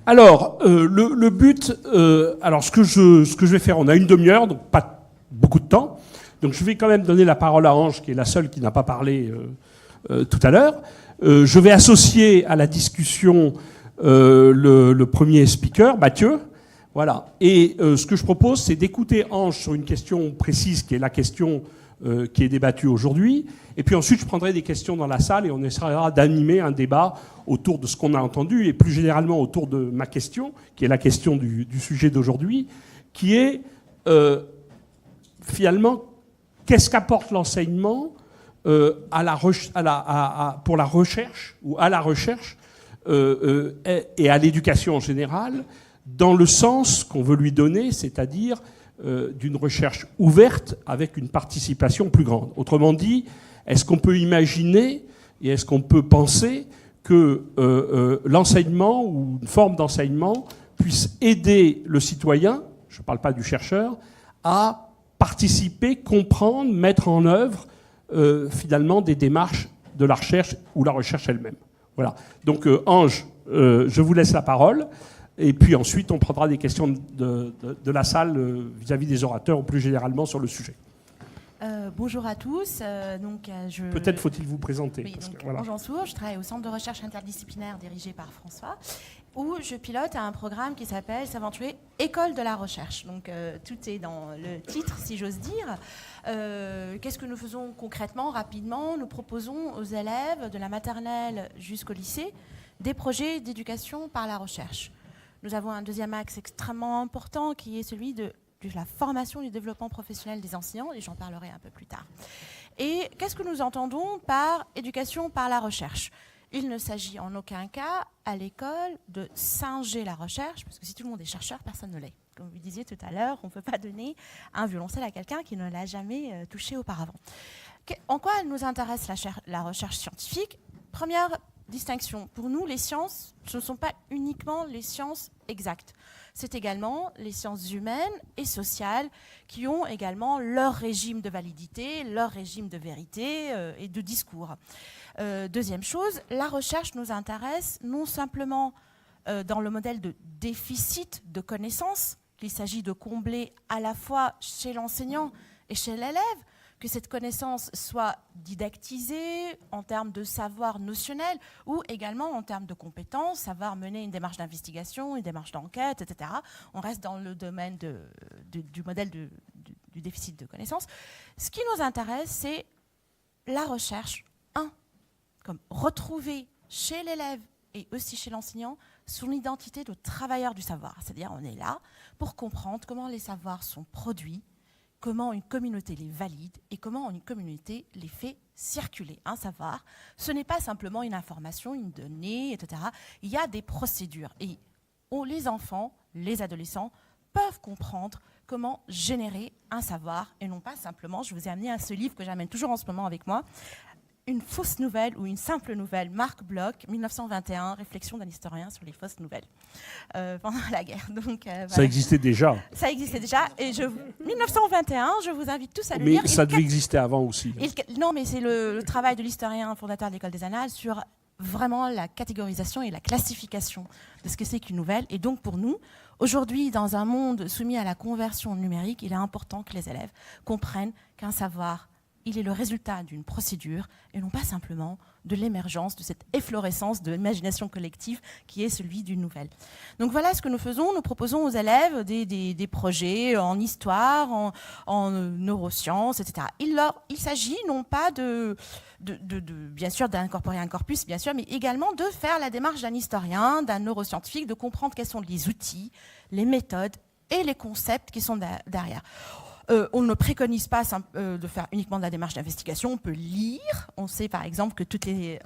Alors, le but, alors ce que je vais faire, on a une demi-heure, donc pas beaucoup de temps. Donc je vais quand même donner la parole à Ange, qui est la seule qui n'a pas parlé tout à l'heure. Je vais associer à la discussion le premier speaker, Mathieu. Voilà. Et ce que je propose, c'est d'écouter Ange sur une question précise, qui est la question qui est débattue aujourd'hui. Et puis ensuite, je prendrai des questions dans la salle et on essaiera d'animer un débat autour de ce qu'on a entendu et plus généralement autour de ma question, qui est la question du sujet d'aujourd'hui, qui est finalement qu'est-ce qu'apporte l'enseignement pour la recherche ou à la recherche et à l'éducation en général, dans le sens qu'on veut lui donner, c'est-à-dire d'une recherche ouverte avec une participation plus grande. Autrement dit, est-ce qu'on peut imaginer et est-ce qu'on peut penser que l'enseignement ou une forme d'enseignement puisse aider le citoyen, je ne parle pas du chercheur, à participer, comprendre, mettre en œuvre finalement des démarches de la recherche ou la recherche elle-même. Voilà. Donc Ange, je vous laisse la parole. Et puis ensuite, on prendra des questions de la salle vis-à-vis des orateurs ou plus généralement sur le sujet. Bonjour à tous. Peut-être faut-il vous présenter. Oui, Ange Ansour, je travaille au Centre de recherche interdisciplinaire dirigé par François, où je pilote un programme qui s'appelle S'aventurer École de la recherche. Donc tout est dans le titre, si j'ose dire. Qu'est-ce que nous faisons concrètement, rapidement? Nous proposons aux élèves de la maternelle jusqu'au lycée des projets d'éducation par la recherche. Nous avons un deuxième axe extrêmement important qui est celui de la formation et du développement professionnel des enseignants, et j'en parlerai un peu plus tard. Et qu'est-ce que nous entendons par éducation par la recherche? Il ne s'agit en aucun cas, à l'école, de singer la recherche, parce que si tout le monde est chercheur, personne ne l'est. Comme vous disiez tout à l'heure, on ne peut pas donner un violoncelle à quelqu'un qui ne l'a jamais touché auparavant. En quoi elle nous intéresse la recherche scientifique? Première distinction. Pour nous, les sciences, ce ne sont pas uniquement les sciences exactes. C'est également les sciences humaines et sociales qui ont également leur régime de validité, leur régime de vérité et de discours. Deuxième chose, la recherche nous intéresse non simplement dans le modèle de déficit de connaissances, qu'il s'agit de combler à la fois chez l'enseignant et chez l'élève, que cette connaissance soit didactisée en termes de savoir notionnel ou également en termes de compétences, savoir mener une démarche d'investigation, une démarche d'enquête, etc. On reste dans le domaine du modèle du déficit de connaissances. Ce qui nous intéresse, c'est la recherche, comme retrouver chez l'élève et aussi chez l'enseignant son identité de travailleur du savoir. C'est-à-dire on est là pour comprendre comment les savoirs sont produits, comment une communauté les valide et comment une communauté les fait circuler. Un savoir, ce n'est pas simplement une information, une donnée, etc. Il y a des procédures et les enfants, les adolescents peuvent comprendre comment générer un savoir et non pas simplement, je vous ai amené à ce livre que j'amène toujours en ce moment avec moi, une fausse nouvelle ou une simple nouvelle, Marc Bloch, 1921, réflexion d'un historien sur les fausses nouvelles pendant la guerre. Donc, voilà. Ça existait déjà. Ça existait déjà. Et 1921, je vous invite tous à le lire. Mais ça devait exister avant aussi. Non, mais c'est le travail de l'historien fondateur de l'École des Annales sur vraiment la catégorisation et la classification de ce que c'est qu'une nouvelle. Et donc pour nous, aujourd'hui, dans un monde soumis à la conversion numérique, il est important que les élèves comprennent qu'un savoir, il est le résultat d'une procédure et non pas simplement de l'émergence, de cette efflorescence de l'imagination collective qui est celui d'une nouvelle. Donc voilà ce que nous faisons. Nous proposons aux élèves des projets en histoire, en neurosciences, etc. Il s'agit non pas bien sûr d'incorporer un corpus, bien sûr, mais également de faire la démarche d'un historien, d'un neuroscientifique, de comprendre quels sont les outils, les méthodes et les concepts qui sont derrière. On ne préconise pas de faire uniquement de la démarche d'investigation, on peut lire. On sait par exemple que toutes les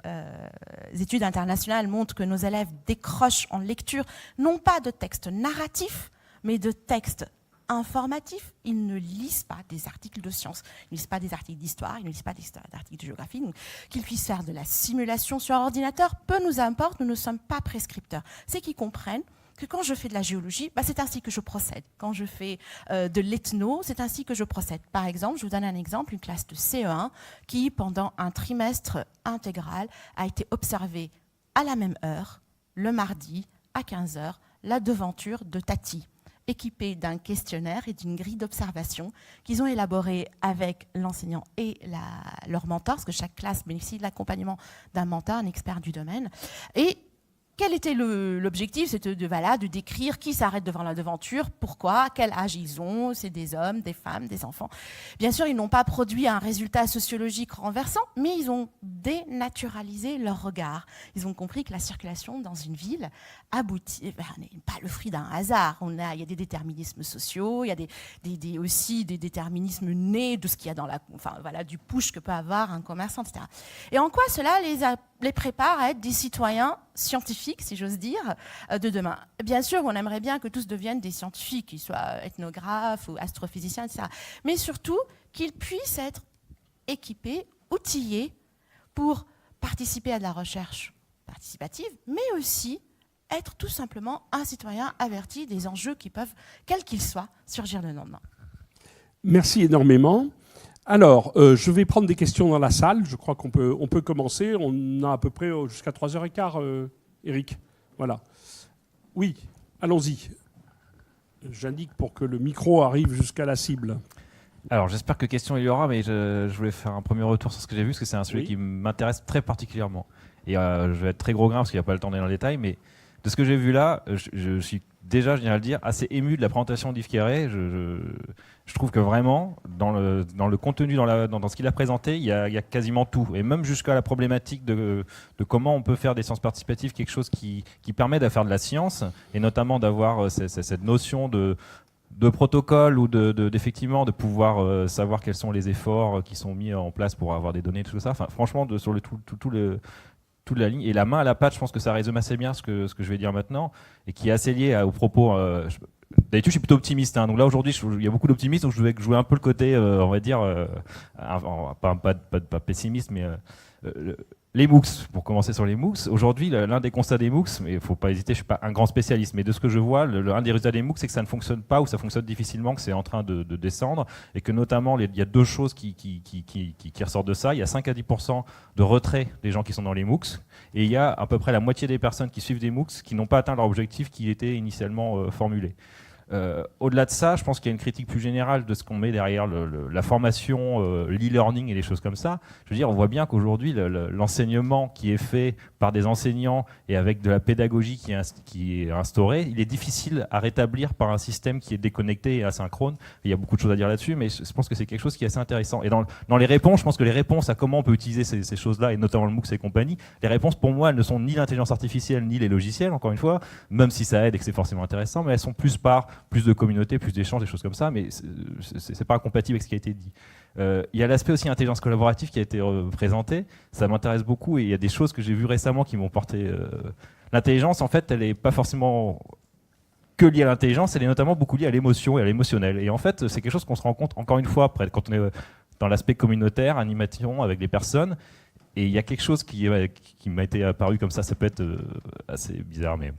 études internationales montrent que nos élèves décrochent en lecture non pas de textes narratifs, mais de textes informatifs. Ils ne lisent pas des articles de sciences, ils ne lisent pas des articles d'histoire, ils ne lisent pas des articles de géographie. Donc, qu'ils puissent faire de la simulation sur ordinateur, peu nous importe, nous ne sommes pas prescripteurs. C'est qu'ils comprennent que quand je fais de la géologie, c'est ainsi que je procède. Quand je fais de l'ethno, c'est ainsi que je procède. Par exemple, je vous donne un exemple, une classe de CE1 qui, pendant un trimestre intégral, a été observée à la même heure, le mardi, à 15h, la devanture de Tati, équipée d'un questionnaire et d'une grille d'observation qu'ils ont élaboré avec l'enseignant et leur mentor, parce que chaque classe bénéficie de l'accompagnement d'un mentor, un expert du domaine. Et quel était l'objectif? C'était de décrire qui s'arrête devant la devanture, pourquoi, quel âge ils ont, c'est des hommes, des femmes, des enfants. Bien sûr, ils n'ont pas produit un résultat sociologique renversant, mais ils ont dénaturalisé leur regard. Ils ont compris que la circulation dans une ville n'est pas le fruit d'un hasard. Il y a des déterminismes sociaux, il y a aussi des déterminismes nés de ce qu'il y a du push que peut avoir un commerçant, etc. Et en quoi cela les prépare à être des citoyens scientifiques, si j'ose dire, de demain. Bien sûr, on aimerait bien que tous deviennent des scientifiques, qu'ils soient ethnographes ou astrophysiciens, etc. Mais surtout, qu'ils puissent être équipés, outillés pour participer à de la recherche participative, mais aussi être tout simplement un citoyen averti des enjeux qui peuvent, quels qu'ils soient, surgir le lendemain. Merci énormément. Alors, je vais prendre des questions dans la salle. Je crois qu'on peut commencer. On a à peu près jusqu'à 3h15, Eric. Voilà. Oui, allons-y. J'indique pour que le micro arrive jusqu'à la cible. Alors, j'espère que question il y aura, mais je voulais faire un premier retour sur ce que j'ai vu, parce que c'est un sujet qui m'intéresse très particulièrement. Et je vais être très gros grain, parce qu'il n'y a pas le temps d'aller dans le détail, mais de ce que j'ai vu là, je suis déjà, je viens à le dire, assez ému de la présentation d'Yves Quéré. Je trouve que vraiment, dans le contenu, dans ce qu'il a présenté, il y a quasiment tout. Et même jusqu'à la problématique de comment on peut faire des sciences participatives, quelque chose qui permet de faire de la science, et notamment d'avoir cette notion de protocole ou d'effectivement de pouvoir savoir quels sont les efforts qui sont mis en place pour avoir des données, tout ça. Enfin, franchement, sur toute la ligne. Et la main à la pâte, je pense que ça résume assez bien ce que je vais dire maintenant, et qui est assez lié aux propos. D'habitude, je suis plutôt optimiste. Donc là, aujourd'hui, il y a beaucoup d'optimistes, donc je vais jouer un peu le côté, on va dire, pas pessimiste, mais les MOOCs, pour commencer sur les MOOCs. Aujourd'hui, l'un des constats des MOOCs, mais il ne faut pas hésiter, je ne suis pas un grand spécialiste, mais de ce que je vois, l'un des résultats des MOOCs, c'est que ça ne fonctionne pas ou ça fonctionne difficilement, que c'est en train de descendre, et que notamment, il y a deux choses qui ressortent de ça. Il y a 5 à 10% de retrait des gens qui sont dans les MOOCs, et il y a à peu près la moitié des personnes qui suivent des MOOCs qui n'ont pas atteint leur objectif qui était initialement formulé. Au-delà de ça, je pense qu'il y a une critique plus générale de ce qu'on met derrière la formation, l'e-learning et les choses comme ça. Je veux dire, on voit bien qu'aujourd'hui, l'enseignement qui est fait par des enseignants et avec de la pédagogie qui est instaurée, il est difficile à rétablir par un système qui est déconnecté et asynchrone. Il y a beaucoup de choses à dire là-dessus, mais je pense que c'est quelque chose qui est assez intéressant. Et dans les réponses, je pense que les réponses à comment on peut utiliser ces choses-là, et notamment le MOOC et compagnie, les réponses pour moi, elles ne sont ni l'intelligence artificielle, ni les logiciels, encore une fois, même si ça aide et que c'est forcément intéressant, mais elles sont plus par plus de communauté, plus d'échanges, des choses comme ça, mais c'est pas incompatible avec ce qui a été dit. Il y a l'aspect aussi intelligence collaborative qui a été présenté, ça m'intéresse beaucoup, et il y a des choses que j'ai vues récemment qui m'ont porté... L'intelligence, en fait, elle n'est pas forcément que liée à l'intelligence, elle est notamment beaucoup liée à l'émotion et à l'émotionnel. Et en fait, c'est quelque chose qu'on se rend compte, encore une fois, quand on est dans l'aspect communautaire, animation avec des personnes, et il y a quelque chose qui m'a été apparu comme ça peut être assez bizarre, mais...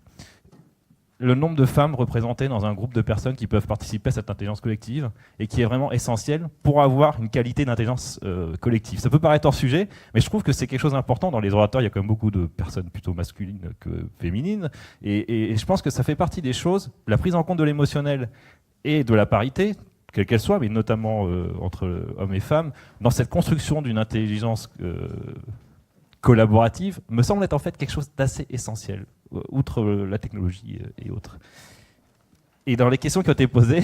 Le nombre de femmes représentées dans un groupe de personnes qui peuvent participer à cette intelligence collective et qui est vraiment essentiel pour avoir une qualité d'intelligence collective. Ça peut paraître hors sujet, mais je trouve que c'est quelque chose d'important. Dans les orateurs, il y a quand même beaucoup de personnes plutôt masculines que féminines. Et je pense que ça fait partie des choses, la prise en compte de l'émotionnel et de la parité, quelle qu'elle soit, mais notamment entre hommes et femmes, dans cette construction d'une intelligence collaborative, me semble être en fait quelque chose d'assez essentiel, outre la technologie et autres. Et dans les questions qui ont été posées,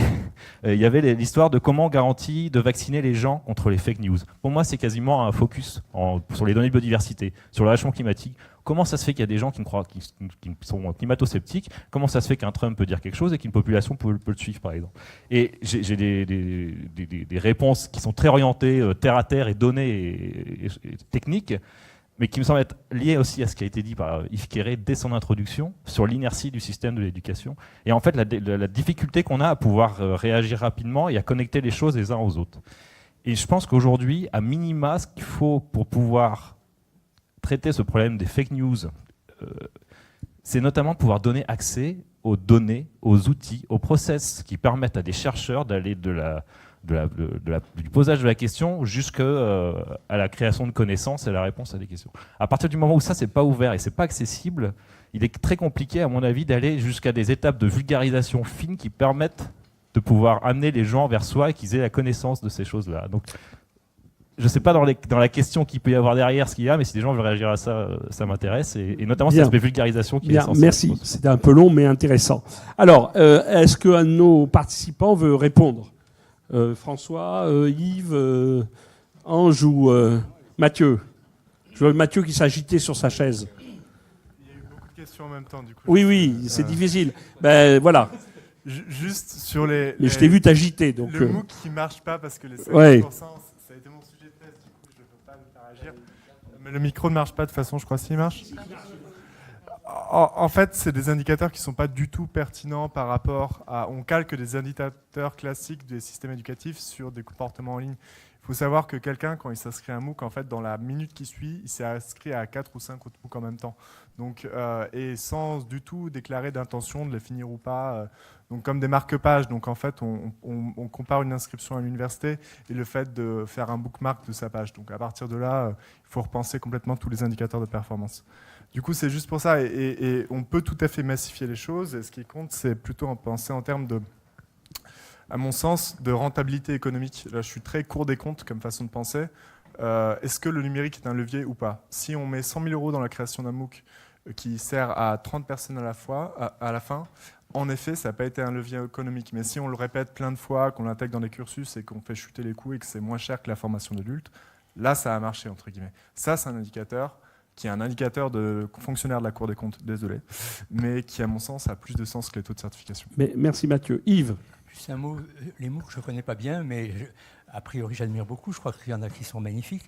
il y avait l'histoire de comment on garantit de vacciner les gens contre les fake news. Pour moi, c'est quasiment un focus sur les données de biodiversité, sur le réchauffement climatique. Comment ça se fait qu'il y a des gens qui sont climato-sceptiques? Comment ça se fait qu'un Trump peut dire quelque chose et qu'une population peut le suivre, par exemple? Et j'ai des réponses qui sont très orientées terre à terre et données et techniques, mais qui me semble être lié aussi à ce qui a été dit par Yves Quéré dès son introduction sur l'inertie du système de l'éducation. Et en fait, la difficulté qu'on a à pouvoir réagir rapidement et à connecter les choses les uns aux autres. Et je pense qu'aujourd'hui, à minima, ce qu'il faut pour pouvoir traiter ce problème des fake news, c'est notamment pouvoir donner accès aux données, aux outils, aux process qui permettent à des chercheurs d'aller du posage de la question jusqu'à la création de connaissances et la réponse à des questions. À partir du moment où ça, c'est pas ouvert et c'est pas accessible, il est très compliqué, à mon avis, d'aller jusqu'à des étapes de vulgarisation fine qui permettent de pouvoir amener les gens vers soi et qu'ils aient la connaissance de ces choses-là. Donc, je ne sais pas dans la question qu'il peut y avoir derrière ce qu'il y a, mais si les gens veulent réagir à ça, ça m'intéresse. Et notamment cet aspect vulgarisation qui est essentiel. Merci, c'était un peu long mais intéressant. Alors, est-ce qu'un de nos participants veut répondre ? François, Yves, Ange ou Mathieu ? Je vois Mathieu qui s'agitait sur sa chaise. Il y a eu beaucoup de questions en même temps, du coup. Oui, c'est difficile. Ben voilà. Juste sur les... Mais je t'ai vu t'agiter, donc... Le MOOC qui ne marche pas parce que les 50%, ça a été mon sujet de thèse, du coup je ne peux pas le faire agir. Mais le micro ne marche pas de toute façon, je crois, s'il marche. En fait, c'est des indicateurs qui ne sont pas du tout pertinents par rapport à... On calque des indicateurs classiques des systèmes éducatifs sur des comportements en ligne. Il faut savoir que quelqu'un, quand il s'inscrit à un MOOC, en fait, dans la minute qui suit, il s'est inscrit à 4 ou 5 autres MOOC en même temps. Donc, et sans du tout déclarer d'intention de les finir ou pas. Donc, comme des marque-pages. Donc, en fait, on compare une inscription à l'université et le fait de faire un bookmark de sa page. Donc, à partir de là, il faut repenser complètement tous les indicateurs de performance. Du coup, c'est juste pour ça. Et on peut tout à fait massifier les choses. Et ce qui compte, c'est plutôt en penser en termes de... à mon sens, de rentabilité économique. Là, je suis très court des comptes comme façon de penser. Est-ce que le numérique est un levier ou pas ? Si on met 100 000 € dans la création d'un MOOC qui sert à 30 personnes à la fin, en effet, ça n'a pas été un levier économique. Mais si on le répète plein de fois, qu'on l'intègre dans les cursus et qu'on fait chuter les coûts et que c'est moins cher que la formation d'adulte, là, ça a marché, entre guillemets. Ça, c'est un indicateur qui est un indicateur de fonctionnaire de la Cour des comptes, désolé, mais qui, à mon sens, a plus de sens que les taux de certification. Mais merci Mathieu. Yves ? Juste un mot, les MOOC, je ne connais pas bien, mais a priori, j'admire beaucoup. Je crois qu'il y en a qui sont magnifiques.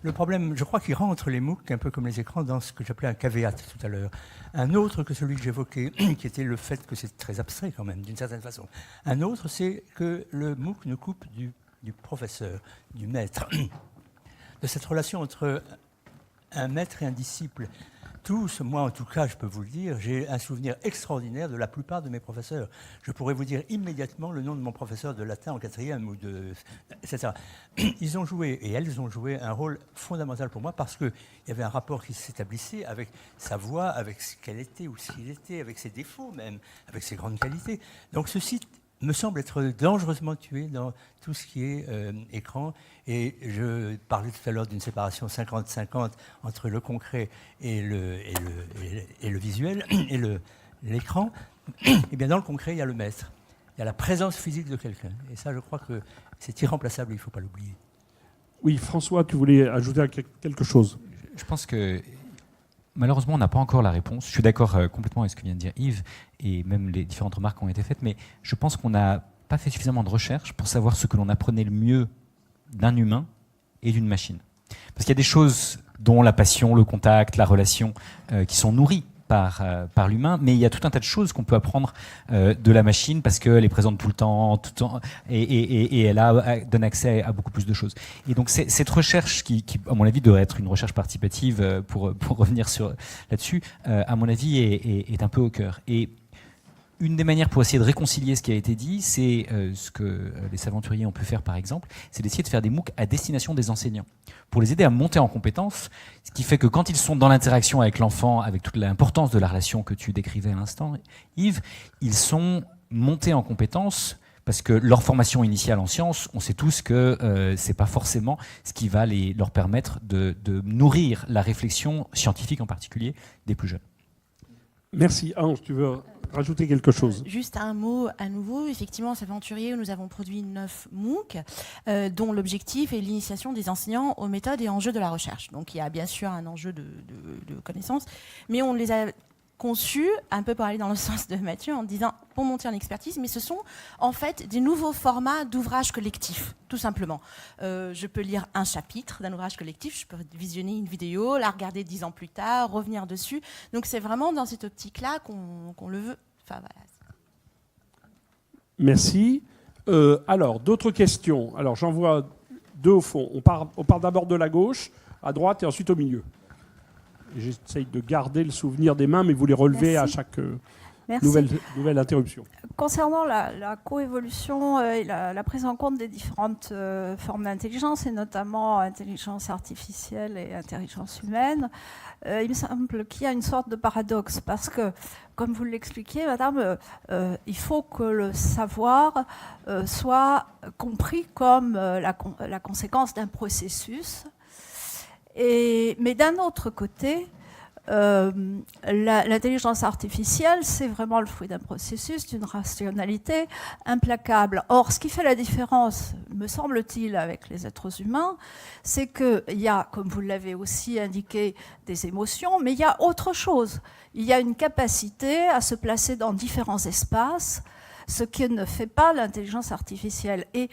Le problème, je crois qu'il rentre les MOOC, un peu comme les écrans, dans ce que j'appelais un caveat tout à l'heure. Un autre que celui que j'évoquais, qui était le fait que c'est très abstrait quand même, d'une certaine façon. Un autre, c'est que le MOOC ne coupe du professeur, du maître, de cette relation entre un maître et un disciple. Tous, moi en tout cas, je peux vous le dire, j'ai un souvenir extraordinaire de la plupart de mes professeurs. Je pourrais vous dire immédiatement le nom de mon professeur de latin en 4e, etc. Ils ont joué, et elles ont joué, un rôle fondamental pour moi parce qu'il y avait un rapport qui s'établissait avec sa voix, avec ce qu'elle était ou ce qu'il était, avec ses défauts même, avec ses grandes qualités. Donc ceci me semble être dangereusement tué dans tout ce qui est écran. Et je parlais tout à l'heure d'une séparation 50-50 entre le concret et le visuel, et l'écran. Et bien dans le concret, il y a le maître. Il y a la présence physique de quelqu'un. Et ça, je crois que c'est irremplaçable, il ne faut pas l'oublier. Oui, François, tu voulais ajouter quelque chose ? Je pense que malheureusement, on n'a pas encore la réponse. Je suis d'accord complètement avec ce que vient de dire Yves et même les différentes remarques qui ont été faites, mais je pense qu'on n'a pas fait suffisamment de recherche pour savoir ce que l'on apprenait le mieux d'un humain et d'une machine. Parce qu'il y a des choses dont la passion, le contact, la relation, qui sont nourries par l'humain, mais il y a tout un tas de choses qu'on peut apprendre de la machine parce qu'elle est présente tout le temps et elle donne accès à beaucoup plus de choses. Et donc cette recherche qui, à mon avis, devrait être une recherche participative pour revenir là-dessus, à mon avis, est un peu au cœur. Et une des manières pour essayer de réconcilier ce qui a été dit, c'est ce que les Saventuriers ont pu faire par exemple, c'est d'essayer de faire des MOOC à destination des enseignants, pour les aider à monter en compétences, ce qui fait que quand ils sont dans l'interaction avec l'enfant, avec toute l'importance de la relation que tu décrivais à l'instant, Yves, ils sont montés en compétences parce que leur formation initiale en sciences, on sait tous que c'est pas forcément ce qui va leur permettre de nourrir la réflexion scientifique en particulier des plus jeunes. Merci. Ange, tu veux rajouter quelque chose ? Juste un mot à nouveau. Effectivement, Saventurier, nous avons produit 9 MOOC, dont l'objectif est l'initiation des enseignants aux méthodes et enjeux de la recherche. Donc il y a bien sûr un enjeu de connaissance, mais on les a conçus, un peu pour aller dans le sens de Mathieu, en disant pour monter en expertise, mais ce sont en fait des nouveaux formats d'ouvrages collectifs, tout simplement. Je peux lire un chapitre d'un ouvrage collectif, je peux visionner une vidéo, la regarder 10 ans plus tard, revenir dessus. Donc c'est vraiment dans cette optique-là qu'on le veut. Enfin, voilà. Merci. Alors, d'autres questions ? Alors, j'en vois deux au fond. On part d'abord de la gauche, à droite et ensuite au milieu. J'essaye de garder le souvenir des mains, mais vous les relevez à chaque... Merci. Nouvelle interruption. Concernant la coévolution et la prise en compte des différentes formes d'intelligence, et notamment intelligence artificielle et intelligence humaine, il me semble qu'il y a une sorte de paradoxe, parce que, comme vous l'expliquiez, madame, il faut que le savoir soit compris comme la conséquence d'un processus. Mais d'un autre côté, l'intelligence artificielle, c'est vraiment le fruit d'un processus, d'une rationalité implacable. Or, ce qui fait la différence, me semble-t-il, avec les êtres humains, c'est qu'il y a, comme vous l'avez aussi indiqué, des émotions, mais il y a autre chose. Il y a une capacité à se placer dans différents espaces, ce que ne fait pas l'intelligence artificielle. Et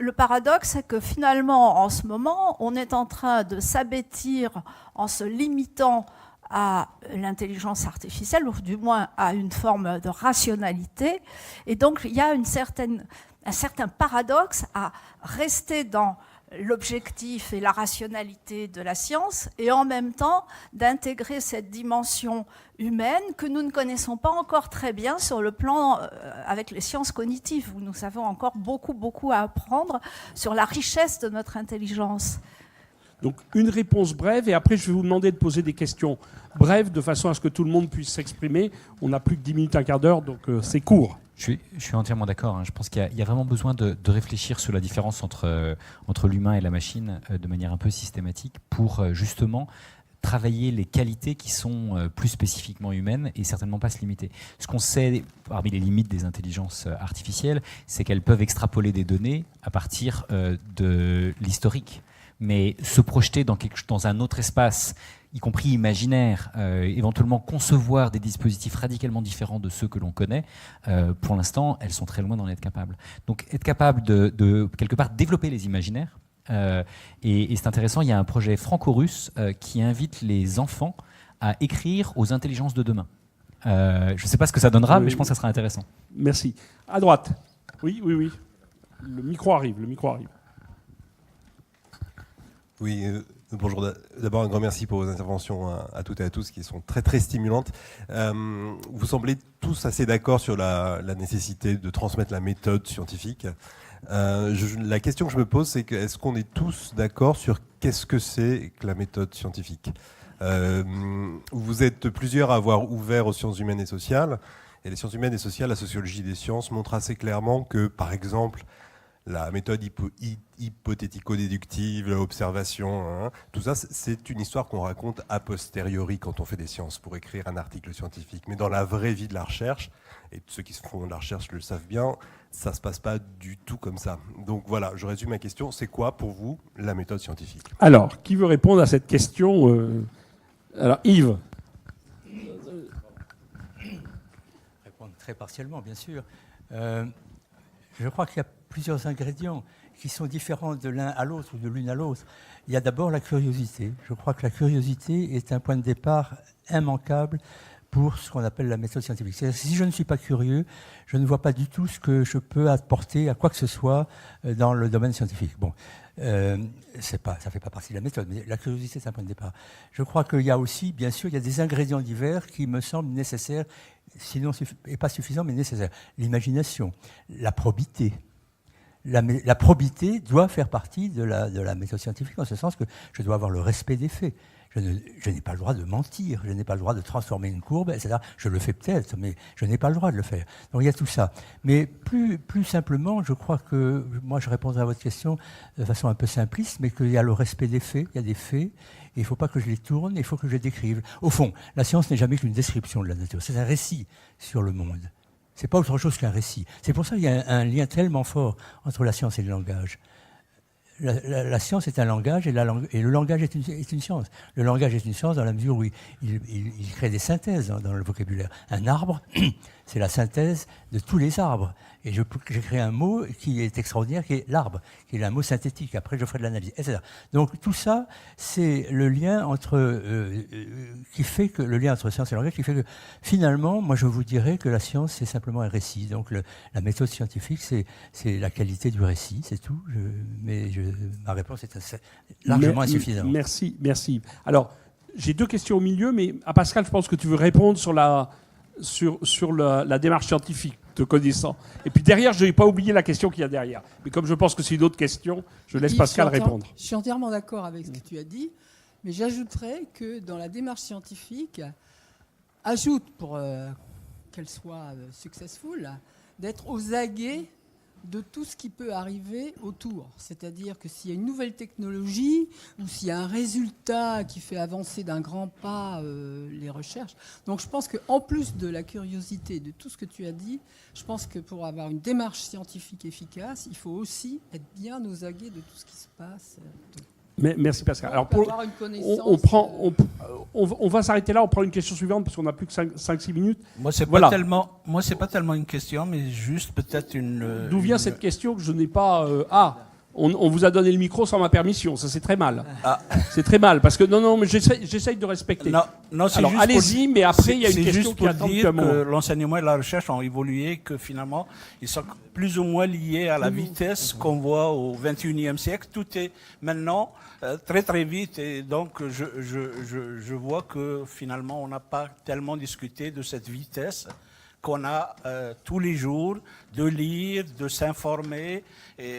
le paradoxe, c'est que finalement, en ce moment, on est en train de s'abêtir en se limitant à l'intelligence artificielle, ou du moins à une forme de rationalité. Et donc, il y a un certain paradoxe à rester dans l'objectif et la rationalité de la science, et en même temps d'intégrer cette dimension humaine que nous ne connaissons pas encore très bien sur le plan avec les sciences cognitives, où nous avons encore beaucoup à apprendre sur la richesse de notre intelligence. Donc une réponse brève, et après je vais vous demander de poser des questions brèves de façon à ce que tout le monde puisse s'exprimer. On n'a plus que 10 minutes, un quart d'heure, donc c'est court. Je suis entièrement d'accord. Hein. Je pense qu'il y a vraiment besoin de réfléchir sur la différence entre l'humain et la machine de manière un peu systématique pour justement travailler les qualités qui sont plus spécifiquement humaines et certainement pas se limiter. Ce qu'on sait parmi les limites des intelligences artificielles, c'est qu'elles peuvent extrapoler des données à partir de l'historique. Mais se projeter dans un autre espace, y compris imaginaire, éventuellement concevoir des dispositifs radicalement différents de ceux que l'on connaît, pour l'instant, elles sont très loin d'en être capables. Donc être capable de quelque part développer les imaginaires, et c'est intéressant, il y a un projet franco-russe qui invite les enfants à écrire aux intelligences de demain. Je ne sais pas ce que ça donnera, mais je pense que ça sera intéressant. Merci. À droite. Oui. Le micro arrive. Oui, bonjour. D'abord, un grand merci pour vos interventions à toutes et à tous qui sont très très stimulantes. Vous semblez tous assez d'accord sur la nécessité de transmettre la méthode scientifique. La question que je me pose, c'est que est-ce qu'on est tous d'accord sur qu'est-ce que c'est que la méthode scientifique ? Vous êtes plusieurs à avoir ouvert aux sciences humaines et sociales. Et les sciences humaines et sociales, la sociologie des sciences montre assez clairement que, par exemple, la méthode hypothético-déductive, l'observation, tout ça, c'est une histoire qu'on raconte a posteriori quand on fait des sciences pour écrire un article scientifique. Mais dans la vraie vie de la recherche, et ceux qui font de la recherche le savent bien, ça ne se passe pas du tout comme ça. Donc voilà, je résume ma question. C'est quoi pour vous la méthode scientifique ? Alors, qui veut répondre à cette question Alors, Yves. Répondre très partiellement, bien sûr. Je crois qu'il y a plusieurs ingrédients qui sont différents de l'un à l'autre ou de l'une à l'autre. Il y a d'abord la curiosité. Je crois que la curiosité est un point de départ immanquable pour ce qu'on appelle la méthode scientifique. C'est-à-dire que si je ne suis pas curieux, je ne vois pas du tout ce que je peux apporter à quoi que ce soit dans le domaine scientifique. Bon, ça ne fait pas partie de la méthode, mais la curiosité, c'est un point de départ. Je crois qu'il y a aussi, bien sûr, il y a des ingrédients divers qui me semblent nécessaires, sinon et pas suffisants, mais nécessaires. L'imagination, la probité. La probité doit faire partie de la méthode scientifique, en ce sens que je dois avoir le respect des faits. Je n'ai pas le droit de mentir, je n'ai pas le droit de transformer une courbe, etc. Je le fais peut-être, mais je n'ai pas le droit de le faire. Donc il y a tout ça. Mais plus simplement, je crois que, moi je répondrai à votre question de façon un peu simpliste, mais qu'il y a le respect des faits, il y a des faits, et il ne faut pas que je les tourne, il faut que je les décrive. Au fond, la science n'est jamais qu'une description de la nature, c'est un récit sur le monde. Ce n'est pas autre chose qu'un récit. C'est pour ça qu'il y a un lien tellement fort entre la science et le langage. La science est un langage et le langage est une science. Le langage est une science dans la mesure où il crée des synthèses dans le vocabulaire. Un arbre, c'est la synthèse de tous les arbres. Et j'ai créé un mot qui est extraordinaire, qui est l'arbre, qui est un mot synthétique. Après, je ferai de l'analyse, etc. Donc tout ça, c'est le lien qui fait que le lien entre science et langage, qui fait que finalement, moi, je vous dirais que la science, c'est simplement un récit. Donc la méthode scientifique, c'est la qualité du récit, c'est tout. Ma réponse est largement insuffisante. Merci. Alors, j'ai deux questions au milieu, mais à Pascal, je pense que tu veux répondre sur sur la démarche scientifique, te connaissant. Et puis derrière, je n'ai pas oublié la question qu'il y a derrière. Mais comme je pense que c'est une autre question, je laisse Pascal répondre. Je suis entièrement d'accord avec ce que tu as dit, mais j'ajouterais que dans la démarche scientifique, ajoute pour qu'elle soit successful, d'être aux aguets de tout ce qui peut arriver autour. C'est-à-dire que s'il y a une nouvelle technologie ou s'il y a un résultat qui fait avancer d'un grand pas les recherches. Donc je pense qu'en plus de la curiosité de tout ce que tu as dit, je pense que pour avoir une démarche scientifique efficace, il faut aussi être bien aux aguets de tout ce qui se passe. Merci Pascal. Alors avoir une connaissance, on va s'arrêter là, on prend une question suivante parce qu'on n'a plus que 5-6 minutes. Moi, c'est pas tellement une question, mais juste peut-être une... D'où vient cette question que je n'ai pas... on vous a donné le micro sans ma permission, ça c'est très mal. Ah. C'est très mal, parce que non, mais j'essaye de respecter. Non, alors allez-y, mais après il y a une question qui attend dire que l'enseignement et la recherche ont évolué, que finalement ils sont plus ou moins liés à la vitesse qu'on voit au XXIe siècle. Tout est maintenant très très vite, et donc je vois que finalement on n'a pas tellement discuté de cette vitesse qu'on a tous les jours, de lire, de s'informer,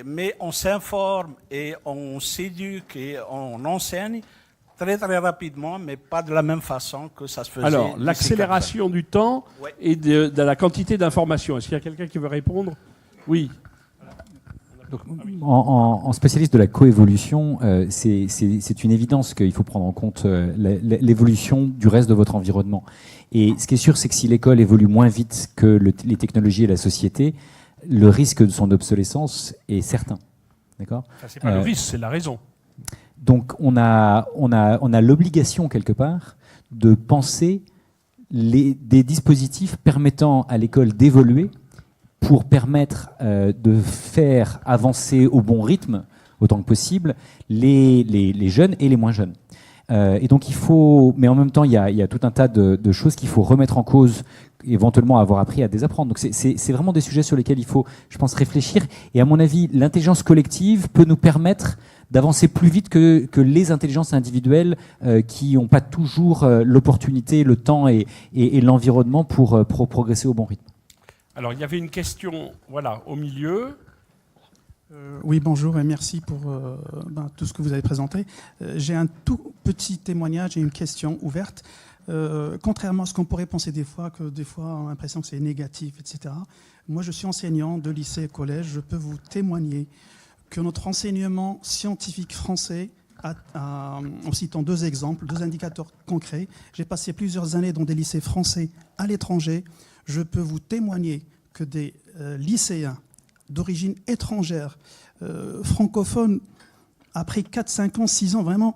mais on s'informe et on s'éduque et on enseigne très très rapidement, mais pas de la même façon que ça se faisait. Alors, l'accélération du temps et de la quantité d'informations. Est-ce qu'il y a quelqu'un qui veut répondre ? Oui. Donc, en spécialiste de la coévolution, c'est une évidence qu'il faut prendre en compte l'évolution du reste de votre environnement. Et ce qui est sûr, c'est que si l'école évolue moins vite que les technologies et la société, le risque de son obsolescence est certain. D'accord ? C'est pas le risque, c'est la raison. Donc on a l'obligation quelque part de penser des dispositifs permettant à l'école d'évoluer pour permettre de faire avancer au bon rythme, autant que possible, les jeunes et les moins jeunes. Et donc il faut, mais en même temps il y a tout un tas de choses qu'il faut remettre en cause, éventuellement avoir appris à désapprendre. Donc c'est vraiment des sujets sur lesquels il faut, je pense, réfléchir. Et à mon avis, l'intelligence collective peut nous permettre d'avancer plus vite que les intelligences individuelles qui n'ont pas toujours l'opportunité, le temps et l'environnement pour progresser au bon rythme. Alors il y avait une question, voilà, au milieu. Oui, bonjour et merci pour tout ce que vous avez présenté. J'ai un tout petit témoignage et une question ouverte. Contrairement à ce qu'on pourrait penser des fois, que des fois on a l'impression que c'est négatif, etc. Moi, je suis enseignant de lycée et collège. Je peux vous témoigner que notre enseignement scientifique français, en citant 2 exemples, 2 indicateurs concrets, j'ai passé plusieurs années dans des lycées français à l'étranger. Je peux vous témoigner que des lycéens d'origine étrangère, francophones, après 4, 5 ans, 6 ans, vraiment,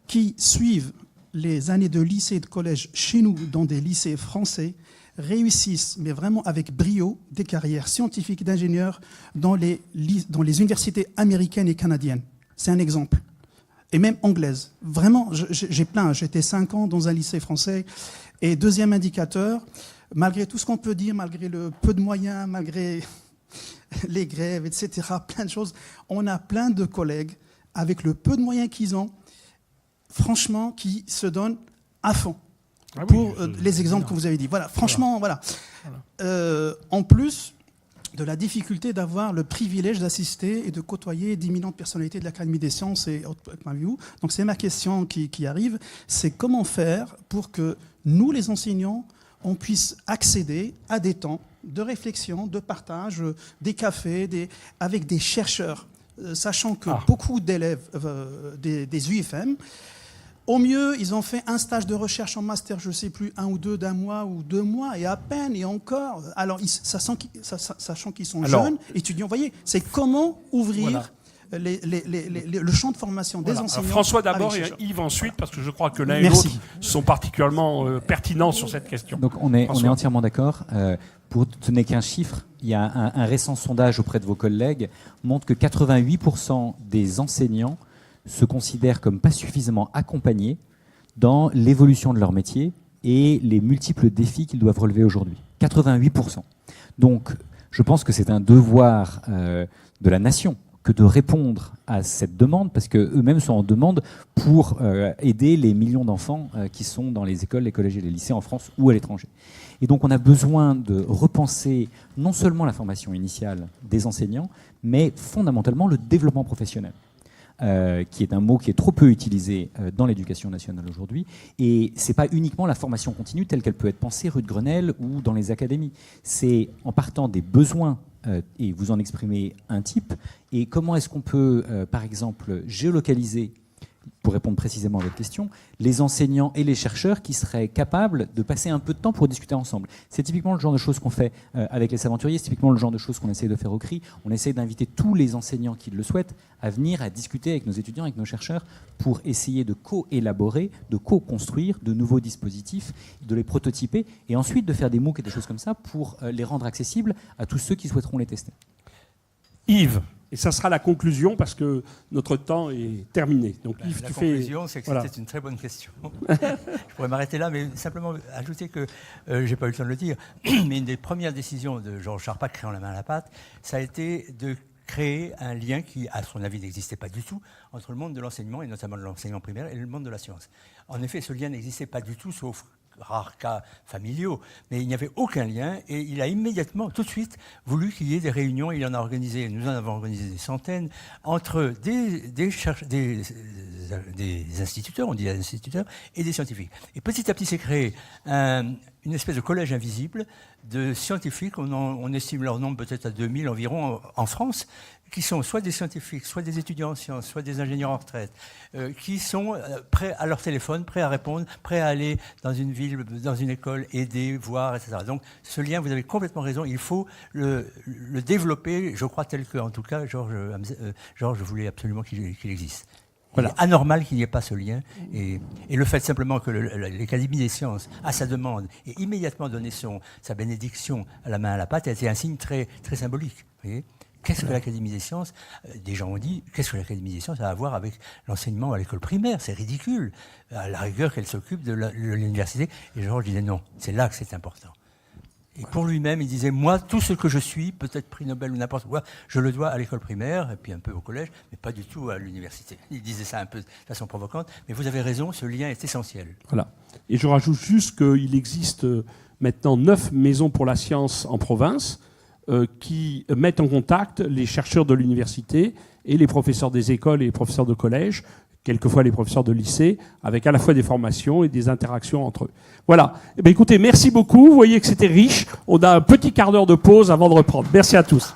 qui suivent les années de lycée et de collège chez nous, dans des lycées français, réussissent, mais vraiment avec brio, des carrières scientifiques d'ingénieurs dans les universités américaines et canadiennes. C'est un exemple. Et même anglaises. Vraiment, j'ai plein. J'étais 5 ans dans un lycée français. Et deuxième indicateur, malgré tout ce qu'on peut dire, malgré le peu de moyens, malgré les grèves, etc., plein de choses, on a plein de collègues, avec le peu de moyens qu'ils ont, franchement, qui se donnent à fond. Pour les exemples que vous avez dit. Voilà, franchement, voilà. En plus de la difficulté d'avoir le privilège d'assister et de côtoyer d'imminentes personnalités de l'Académie des sciences et donc c'est ma question qui arrive, c'est comment faire pour que nous, les enseignants, on puisse accéder à des temps de réflexion, de partage, des cafés, avec des chercheurs, sachant que beaucoup d'élèves des UFM, au mieux, ils ont fait un stage de recherche en master, je ne sais plus, 1 ou 2 d'un mois ou 2 mois, et à peine, et encore. Alors, sachant qu'ils sont jeunes, étudiants, vous voyez, c'est comment ouvrir le champ de formation des enseignants. François d'abord et Yves ensuite, parce que je crois que l'un et l'autre sont particulièrement pertinents sur cette question. Donc on est entièrement d'accord. Pour ne donner qu'un chiffre, il y a un récent sondage auprès de vos collègues montre que 88% des enseignants se considèrent comme pas suffisamment accompagnés dans l'évolution de leur métier et les multiples défis qu'ils doivent relever aujourd'hui. 88%. Donc, je pense que c'est un devoir de la nation que de répondre à cette demande, parce qu'eux-mêmes sont en demande pour aider les millions d'enfants qui sont dans les écoles, les collèges et les lycées en France ou à l'étranger. Et donc on a besoin de repenser non seulement la formation initiale des enseignants, mais fondamentalement le développement professionnel. Qui est un mot qui est trop peu utilisé dans l'éducation nationale aujourd'hui. Et ce n'est pas uniquement la formation continue telle qu'elle peut être pensée rue de Grenelle ou dans les académies. C'est en partant des besoins, et vous en exprimez un type, et comment est-ce qu'on peut, par exemple, géolocaliser, pour répondre précisément à votre question, les enseignants et les chercheurs qui seraient capables de passer un peu de temps pour discuter ensemble. C'est typiquement le genre de choses qu'on fait avec les Saventuriers, c'est typiquement le genre de choses qu'on essaye de faire au CRI. On essaye d'inviter tous les enseignants qui le souhaitent à venir, à discuter avec nos étudiants, avec nos chercheurs, pour essayer de co-élaborer, de co-construire de nouveaux dispositifs, de les prototyper, et ensuite de faire des MOOC et des choses comme ça pour les rendre accessibles à tous ceux qui souhaiteront les tester. Yves. Et ça sera la conclusion parce que notre temps est terminé. Donc, Yves, la conclusion, c'est que c'était une très bonne question. Je pourrais m'arrêter là, mais simplement ajouter que, je n'ai pas eu le temps de le dire, mais une des premières décisions de Georges Charpak, créant la main à la pâte, ça a été de créer un lien qui, à son avis, n'existait pas du tout entre le monde de l'enseignement, et notamment de l'enseignement primaire, et le monde de la science. En effet, ce lien n'existait pas du tout, sauf rares cas familiaux, mais il n'y avait aucun lien, et il a immédiatement, tout de suite, voulu qu'il y ait des réunions. Il en a organisé, nous en avons organisé des centaines, entre des instituteurs, on dit instituteurs, et des scientifiques. Et petit à petit s'est créé une espèce de collège invisible de scientifiques, on estime leur nombre peut-être à 2000 environ en France, qui sont soit des scientifiques, soit des étudiants en sciences, soit des ingénieurs en retraite, qui sont prêts à leur téléphone, prêts à répondre, prêts à aller dans une ville, dans une école, aider, voir, etc. Donc ce lien, vous avez complètement raison, il faut le développer, je crois, tel que, en tout cas, Georges voulait absolument qu'il existe. Voilà. Il est anormal qu'il n'y ait pas ce lien. Et le fait simplement que l'Académie des sciences, à sa demande, ait immédiatement donné sa bénédiction à la main à la pâte, a été un signe très, très symbolique. Vous voyez ? Qu'est-ce que l'Académie des sciences ? Des gens ont dit, qu'est-ce que l'Académie des sciences a à voir avec l'enseignement à l'école primaire ? C'est ridicule. À la rigueur qu'elle s'occupe de l'université. Et Georges disait non, c'est là que c'est important. Et pour lui-même, il disait, moi, tout ce que je suis, peut-être prix Nobel ou n'importe quoi, je le dois à l'école primaire, et puis un peu au collège, mais pas du tout à l'université. Il disait ça un peu de façon provocante, mais vous avez raison, ce lien est essentiel. Voilà. Et je rajoute juste qu'il existe maintenant 9 maisons pour la science en province qui mettent en contact les chercheurs de l'université et les professeurs des écoles et les professeurs de collège, quelquefois les professeurs de lycée, avec à la fois des formations et des interactions entre eux. Voilà. Eh bien, écoutez, merci beaucoup. Vous voyez que c'était riche. On a un petit quart d'heure de pause avant de reprendre. Merci à tous.